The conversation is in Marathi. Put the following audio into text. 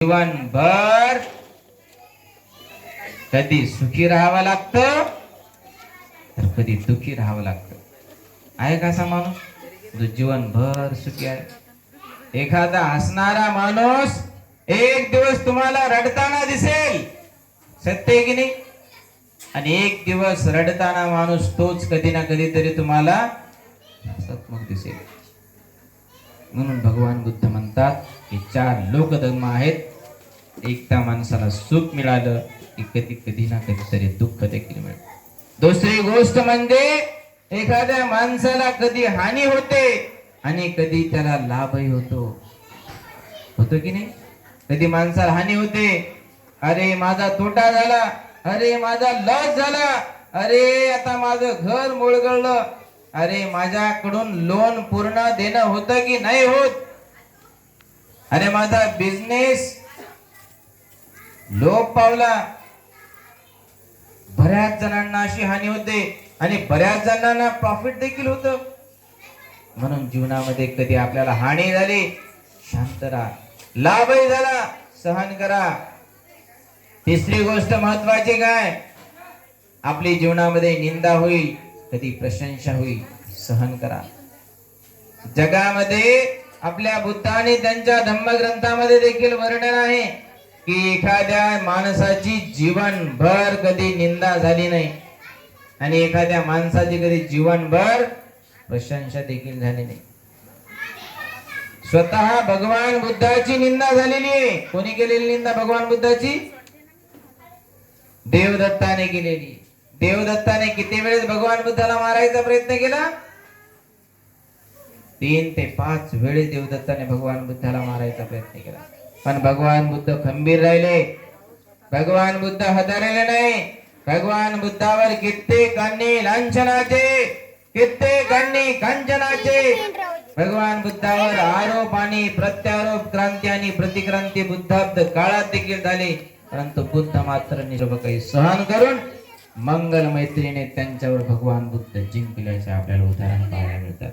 जीवनभर कधी सुखी राहावं लागतं तर कधी दुखी राहावं लागतं. आहे का असा माणूस जो जीवनभर सुखी आहे? एखादा हसणारा माणूस एक दिवस तुम्हाला रडताना दिसेल, सत्य आहे की नाही? आणि एक दिवस रडताना माणूस तोच कधी ना कधीतरी तुम्हाला हसतमुख दिसेल. म्हणून भगवान बुद्ध म्हणतात की चार लोकधर्म आहेत. एक त्या माणसाला सुख मिळालं की कधी कधी ना कधीतरी दुःख देखील मिळतं. दुसरी गोष्ट म्हणजे एखाद्या माणसाला कधी हानी होते आणि कधी त्याला लाभही होतो की नाही? कधी माणसाला हानी होते, अरे माझा तोटा झाला, अरे माझा लॉस झाला, अरे आता माझं घर मुळगळलं, अरे माझ्याकडून लोन पूर्ण देणं होतं की नाही होत, अरे माझा बिझनेस लोप पावला. बऱ्याच जणांना अशी हानी होते आणि बऱ्याच जणांना प्रॉफिट देखील होतं. म्हणून जीवनामध्ये कधी आपल्याला हानी झाली, शांत राहा. लाभही झाला, सहन करा. तिसरी गोष्ट महत्वाची काय? आपली जीवनामध्ये निंदा होईल, कधी प्रशंसा होईल, सहन करा. जगामध्ये आपल्या बुद्धाने त्यांच्या धम्मग्रंथामध्ये देखील वर्णन आहे की एखाद्या माणसाची जीवनभर कधी निंदा झाली नाही आणि एखाद्या माणसाची कधी जीवनभर प्रशंसा देखील झाली नाही. स्वतः भगवान बुद्धाची निंदा झालेली आहे. कोणी केलेली निंदा भगवान बुद्धाची? देवदत्ताने केलेली. देवदत्ताने किती वेळेस भगवान बुद्धाला मारायचा प्रयत्न केला? 3 ते 5 वेळेस देवदत्ताने भगवान बुद्धाला मारायचा प्रयत्न केला. पण भगवान बुद्ध खंबीर राहिले. भगवान बुद्ध हतरले नाही. भगवान बुद्धावर कित्येकांनी लांछनाचे, कित्येकांनी कांचनाचे भगवान बुद्धावर आरोप आणि प्रत्यारोप, क्रांती आणि प्रतिक्रांती बुद्धाब्द काळात देखील झाले. परंतु बुद्ध मात्र निरभ काही सहन करून मंगल मैत्रीने त्यांच्यावर भगवान बुद्ध जिंकल्याचे आपल्याला उदाहरण पाहायला मिळतात.